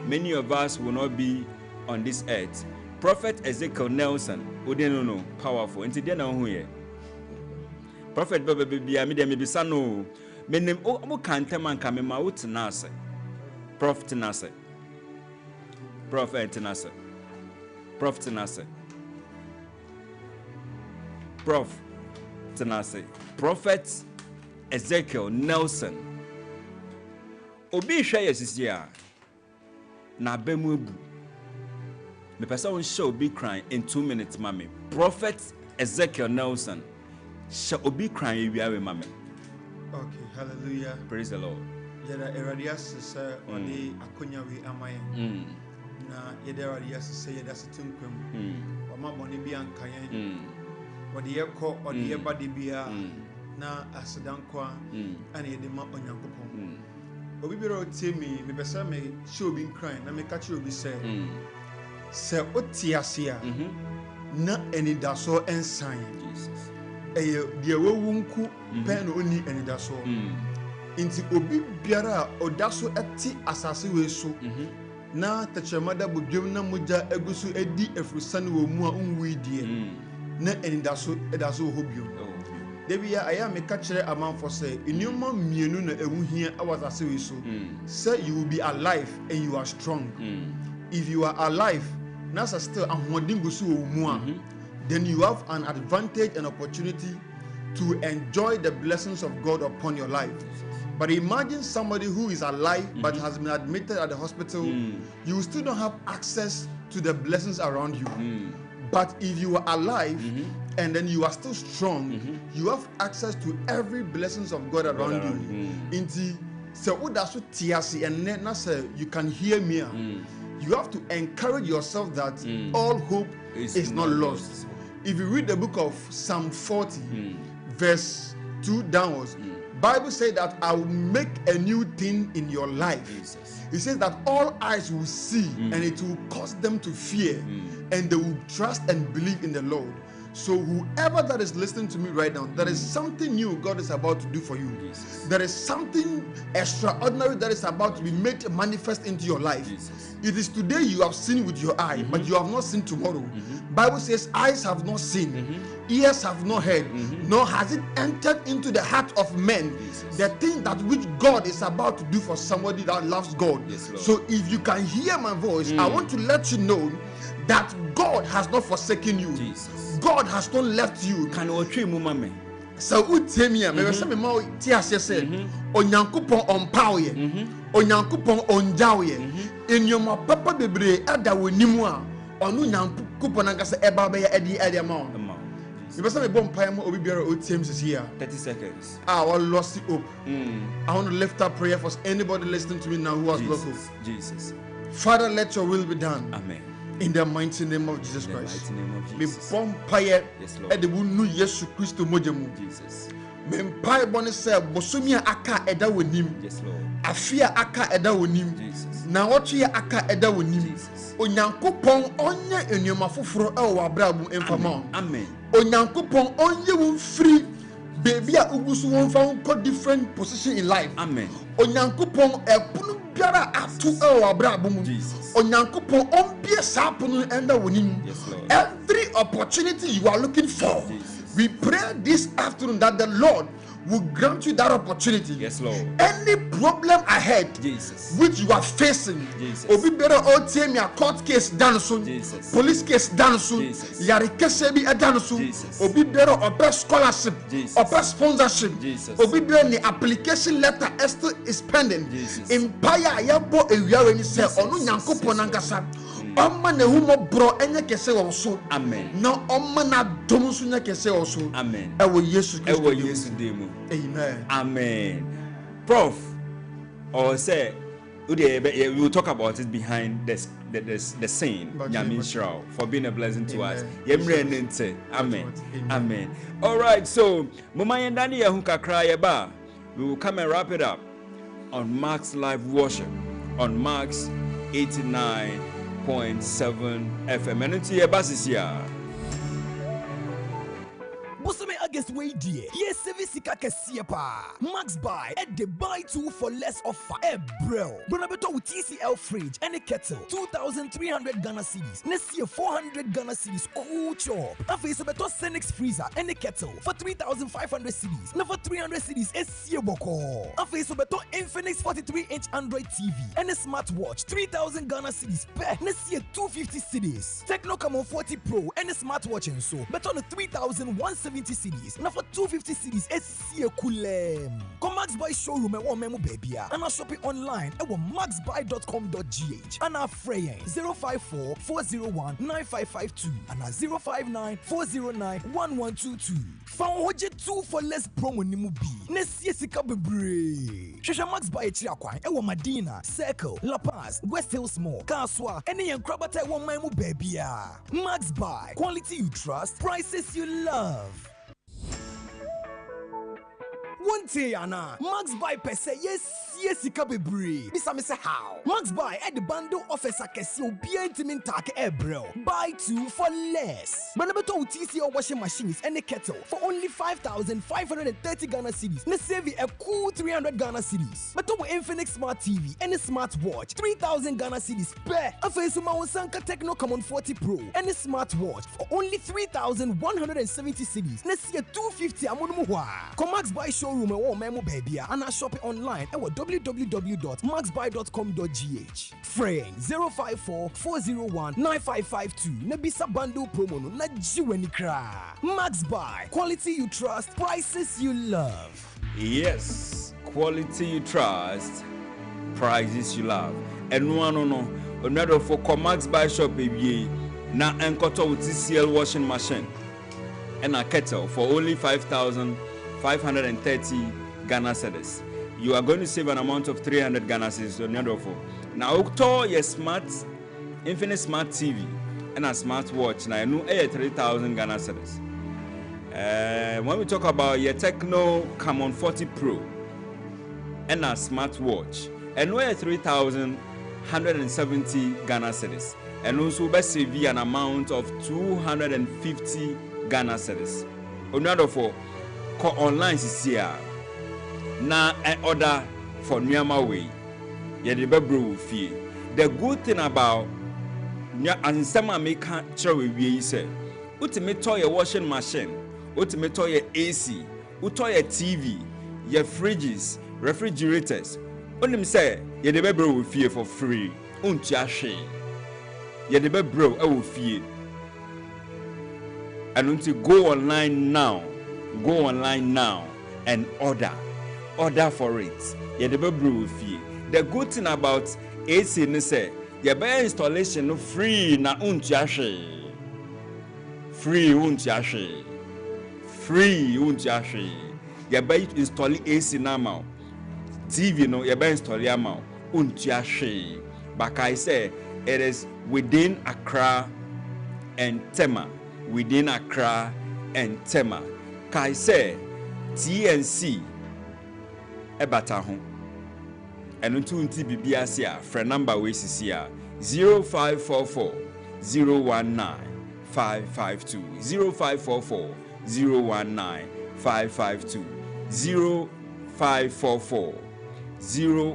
Many of us will not be on this earth. Prophet Ezekiel Nelson, no, powerful. And today now here. Prophet Baby, I mean, maybe son, meaning, oh, can't tell man come out to Nasa. Prophet Nasa. Prophet Nasa. Prophet Nasa. Prof Tenase, Prophet Ezekiel Nelson. Obi share yesia na bemubu. Me person will show be crying in 2 minutes, mommy. Prophet Ezekiel Nelson shall be crying we are mommy. Okay, hallelujah. Praise the Lord. Yada eradias sir on the akonya we amaye. Na yada eradias say yada situnkwem. Wama boni bi ankayen. Wadi yeko odi yebadi bia na asidankwa ana yede ma onyankopon. Obi biro temi me pesa me show bin crying na me catch obi say se otiasia na enidaso ensan Jesus eye de wewunku pen oni enidaso inti obi biara odaso eti asase we so na tachemada bodwem na moja egusu edi efrusane wo mu a unwi die na enidaso edaso hobio Debia I am a catcher amount for say in your mom mienu na ewuhia awasase we so say you will be alive and you are strong. If you are alive nasa still ahwodingusu mu a then you have an advantage and opportunity to enjoy the blessings of God upon your life. But imagine somebody who is alive but has been admitted at the hospital, you still don't have access to the blessings around you. But if you are alive and then you are still strong, you have access to every blessings of God around you. Inti se udasu tiasi and na say you can hear me. You have to encourage yourself that all hope is not lost. If you read the book of Psalm 40, verse 2 downwards, Bible says that I will make a new thing in your life. It says that all eyes will see and it will cause them to fear and they will trust and believe in the Lord. So whoever that is listening to me right now, there is something new God is about to do for you. There is something extraordinary that is about to be made manifest into your life. It is today you have seen with your eye, but you have not seen tomorrow. Bible says eyes have not seen, ears have not heard, nor has it entered into the heart of men the thing that which God is about to do for somebody that loves God. So if you can hear my voice, I want to let you know that God has not forsaken you. God has not left you. Can you treat mummy? So utemia me say me ma ti ase say onyankopon onpaoye onyankopon onjaoye enyoma papa bebre ada wonimu a onu nyankopon ankasa eba be edi ma me say me bom pam obi biara otiem sisi here 30 seconds. I lost hope. I want to lift up prayer for anybody listening to me now who has lost hope. Jesus. Father, let your will be done. Amen. In the mighty name of Jesus Christ. Me bom paye e de nu Yesu Kristo mojemu. Jesus. Me mpae bone se bosomia aka eda wonim. Yes Lord. Afia aka eda wonim. Jesus. Na wotwe aka eda wonim. Onyankopon onye enyoma foforo e wo abrabu emfama. Amen. Onyankopon onye wo free baby a ugusu won fa won different position in life. Amen. Onyankopon epunu biara atu e wo abrabu mu. Jesus. Onyankopon ombie sapunu enda wonim. Yes Lord. Every opportunity you are looking for, We pray this afternoon that the Lord will grant you that opportunity. Yes, Lord. Any problem ahead, Jesus, which you are facing, Jesus, obi better OTM your court case done soon, Jesus, police case done soon, Jesus, yari case be done soon, Jesus, obi better or scholarship, Jesus, or sponsorship, Jesus, obi better the application letter still is pending. Jesus. Empire yabo ewia when you say Jesus. onu nyankopon nankasa. Oma na humo bro enye kese also. Amen. Na oma na dom so nya kese also. Amen. Ewo Yesu Kristo. Ewo Yesu demo. Amen. Amen. Prof, or say, we will talk about it behind the scene. Yamin Shroud for being a blessing to us. Amen. Amen. All right. So, Mama Yandani Yahuka Krayaba, we will come and wrap it up on Max Live Worship on Max 89.7 FM. And into your basis here. Bosome August way dear. Yes, Sevisika Kesiepa. Max buy at the buy 2 for less offer. Bro. Bonabeto with TCL fridge and a kettle. 2,300 Ghana cedis. Next year 400 Ghana cedis. Cool chop. Afi Sobeto Senix freezer and a kettle for 3,500 cedis. Never 300 cedis. SC Boko. Afi Sobeto Infinix 43-inch Android TV and a smartwatch. 3,000 Ghana cedis. Next year 250 cedis. Techno Camon 40 Pro and a smartwatch and so. Bet on the 3,170 cedis. Now for 250 cedis, SC Kulem. Come Max Buy showroom and one memo baby. And I'll shop it online at maxbuy.com.gh. And our fraying 054 401 9552 and our 059 409 1122. Found Hoje 2 for less promo nimu B. Next year Sika Bebre. Shasha Max Buy Chiakwa, Ewa Madina, Circle, La Paz, West Hills Mall, Kaswa, any and Krabata one memo baby. Max Buy, quality you trust, prices you love. One day, Anna, Max Buy per se, yes, he can be brave. Miss say how? Max Buy at the bundle officer Casio Bientimin Tak bro. Buy 2 for less. Manabato TCL washing machines and a kettle for only 5,530 Ghana cedis. Ne save a cool 300 Ghana cedis. But to Infinix Smart TV and a smartwatch 3,000 Ghana cedis. Pe a face Sanka Techno Camon 40 Pro and a smartwatch for only 3,170 cedis. Ne see a 250 amunumuwa. Come Max Buy showroom and one memo baby and I shop it online at www.maxbuy.com.gh. Frame 054 401 9552. Nebisa bundle promo no na jiweni kra. Max Buy, quality you trust, prices you love. Yes, quality you trust, prices you love. And no. Another for Max Buy shop baby. Na enkoto with TCL washing machine and a kettle for only 5,530 Ghana cedis. You are going to save an amount of 300 Ghana cedis. Now, Octo your smart, Infinite Smart TV and a smartwatch. Now, I know 3,000 Ghana cedis. When we talk about your Techno Camon 40 Pro and a smartwatch, and we're 3,170 Ghana cedis. And also best save an amount of 250 Ghana cedis. Another for online is here. Na an order for Nyama way. The good thing about and some make sure we say ultimate toy washing machine, ultimate toy AC, utoy TV, your fridges, refrigerators. Only say ye the baby will fear for free. Untiashe. Ye the baby bro I will fear. And until go online now and order for it. Ye the baby will fear. The good thing about AC ni say your buy installation no free na untiashe. Free. Your buy install AC now. TV no your buy install now untiashe. But I say it is within Accra and Tema. Within Accra and Tema. Kai say TNC ebata ho. And unto BBS friend number we see 0544 019 552 0544 019 552 0544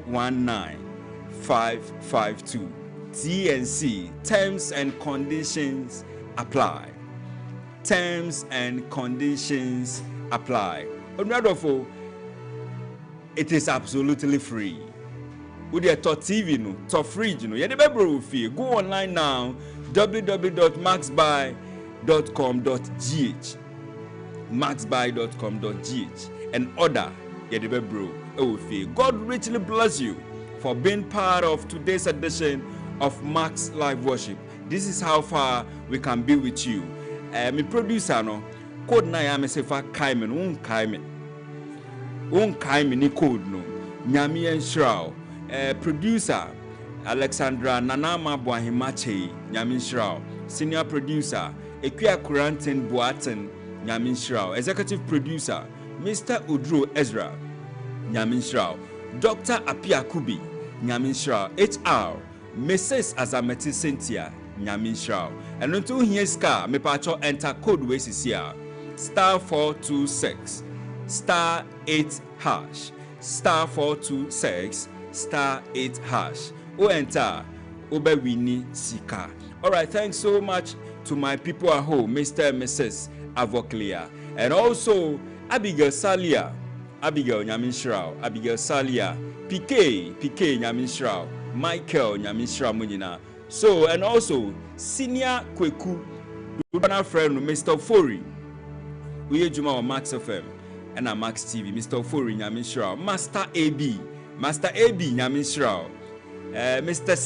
019 552. TNC terms and conditions apply. Terms and conditions apply. Onadofo, it is absolutely free. With your top TV, no, top fridge, no, go online now, www.maxbuy.com.gh, maxbuy.com.gh, and order God richly bless you for being part of today's edition of Max Live Worship. This is how far we can be with you. My producer, no, code na ya me se fa kaimen, won kaimen ni code no, nyami enshraw. Producer Alexandra Nanama Boahimache, nyami enshraw. Senior producer Ekia Kurantin Boaten, nyami enshraw. Executive producer Mr. Udro Ezra, nyami enshraw. Dr. Apia Kubi, nyami enshraw. HR Mrs. Azameti Cynthia, nyami enshraw. And until here's car, me pacho enter code way here. *426 *8 hash *426 *8 hash. O enter Obe Winnie Sika. Alright, thanks so much to my people at home, Mr. and Mrs. Avoclia, and also Abigail Salia, Abigail Nyaminshraw, Abigail Salia, PK Nyaminshraw, Michael Nyaminshraw Munina. So, and also Senior Kweku, friend Mr. Fori, Uye Juma or Max FM, and a Max TV, Mr. Fori Nyaminshraw, Master AB Nyaminshraw, Mr.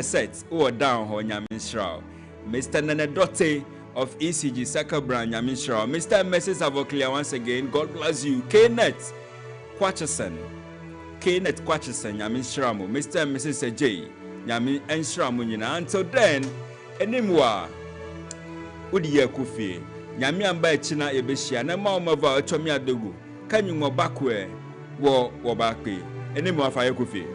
Set, who are down ho Nyaminshraw, Mr. Nenedote of ECG Saka Brand Nyaminshraw, Mr. and Mrs. Avoclia once again, God bless you, Kenneth Quacherson Nyaminshraw, Mr. and Mrs. J. Nyami enshra munyina. Until then, enimwa udi ye kufi nyami amba echina ebeshia na ma omava ochomi adogu kanyumo bakwe wo bakwe enimwa fa ye kufi.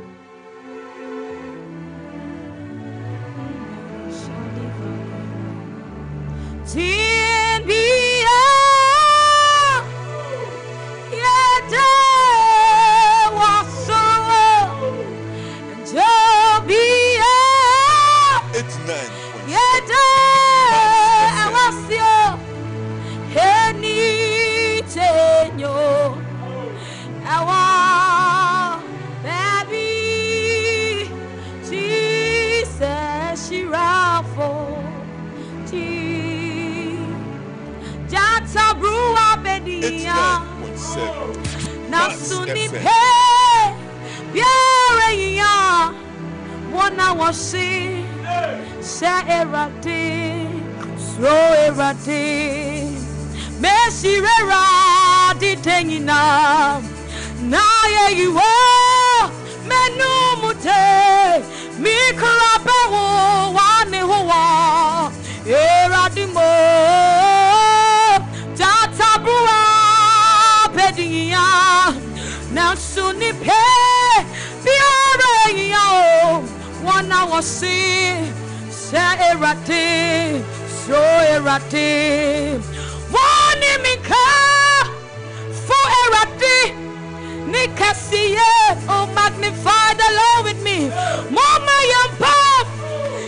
Oh, magnify the Lord with me. Mama Yampa,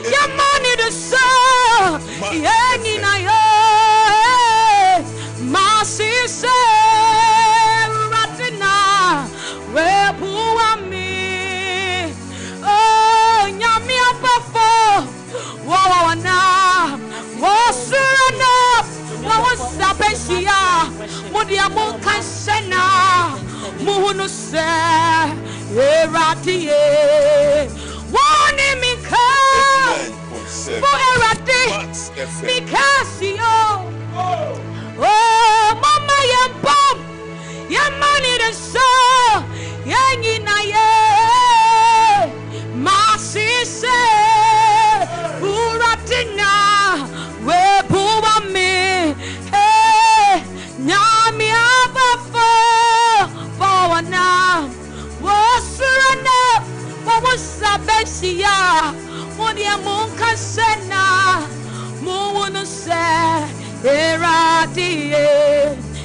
Yamani the Son, Yanina, Masi Ratina, where poor me. Oh, Yamia Buffo, Wana, Wasana, Wasapesia, Mudiamu Kansena. Muhunu se erati wani mika for erati mikasi oh mama yambom yamani the so yangi na ye masise uratina we buwa me nyami abafo now was enough what was a besia modia monka sena mono se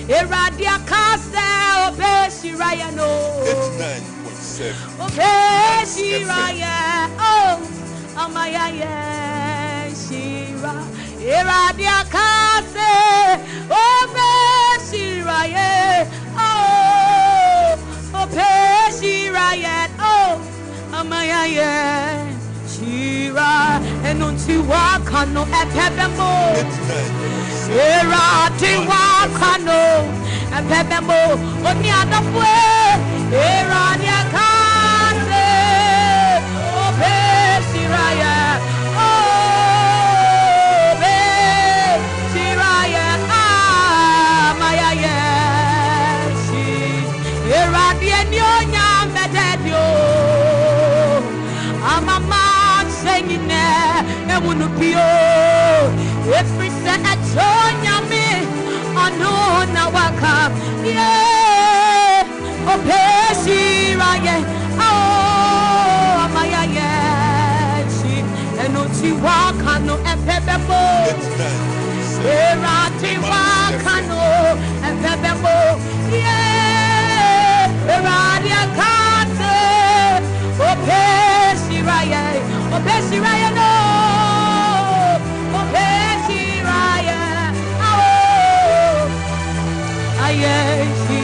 eradia kase obesi raya no 89.7 obesi raya oh amaya shira eradia kase bembo. Era tiwa kano. Bembo. Oni adafwe. Era dia kase. Obe siraya. Obe siraya. Maya yeshi. Era dia nyonya mededio. Amama sengine emunupio. Every set at Jonya me. Ano na waka. Yeah. Opeshi raye. Oh, maya yeshi. Enuchi waka no epebebo. Erati waka no epebebo. Yeah. Eradi akate. Opeshi raye. Opeshi raye no. Opeshi raye. Oh. Ayeshi.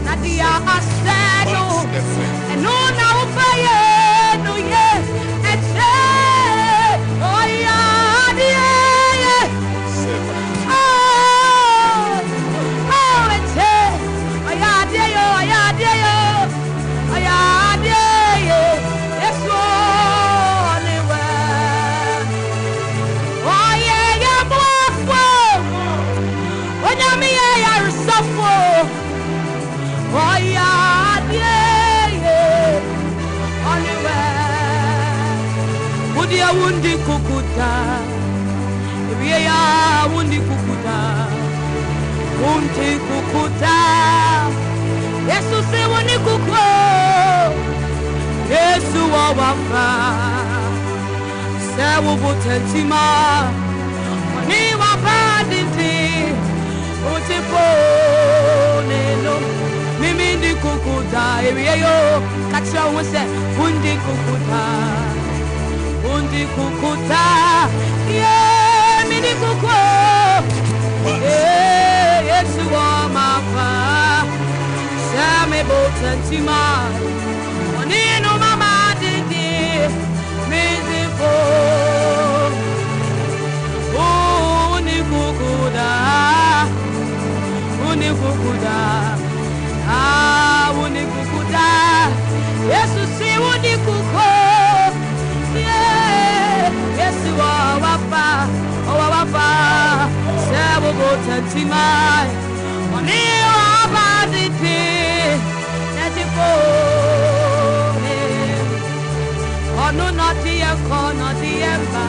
Nadia Asado and no now fire no yes and say oh yeah yeah oh and say oh yeah yes anywhere oh yeah when I'm here suffer. Oh yeah, yeah, anywhere. Would you wundi kukuta? Yeah, wundi kukuta. Wundi kukuta. Yesu se wundi kuku. Yesu wawafa. Se wubutentima. Ni wabadinti. Utipo neno. Mimi ndi kukuta, ewiyo, kacha wose, undi kukuta, yeah, mini kuku, yeah, Yesu wa mafa, same botantima, onino mama didi, mizi po, uni kukuda. Wuni kukuda, Yesu si wuni kuko, yeah, Yesu wawafa, sebu botantima, oni wabaditi, netipo, onu noti yako, noti yemba,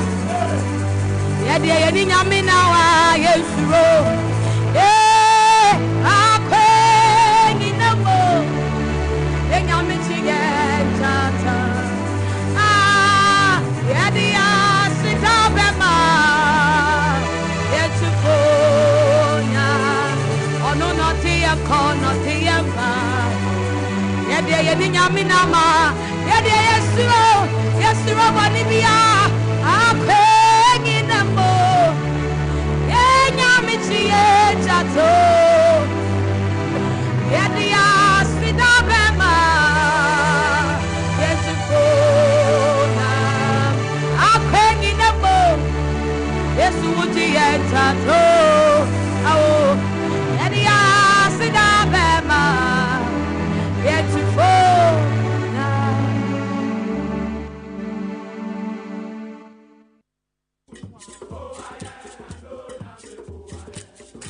yedi yedi nyamina wa Yesu ro,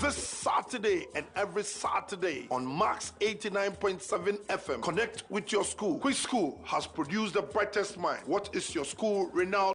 This Saturday and every Saturday on Max89.7 FM. Connect with your school. Which school has produced the brightest mind? What is your school renowned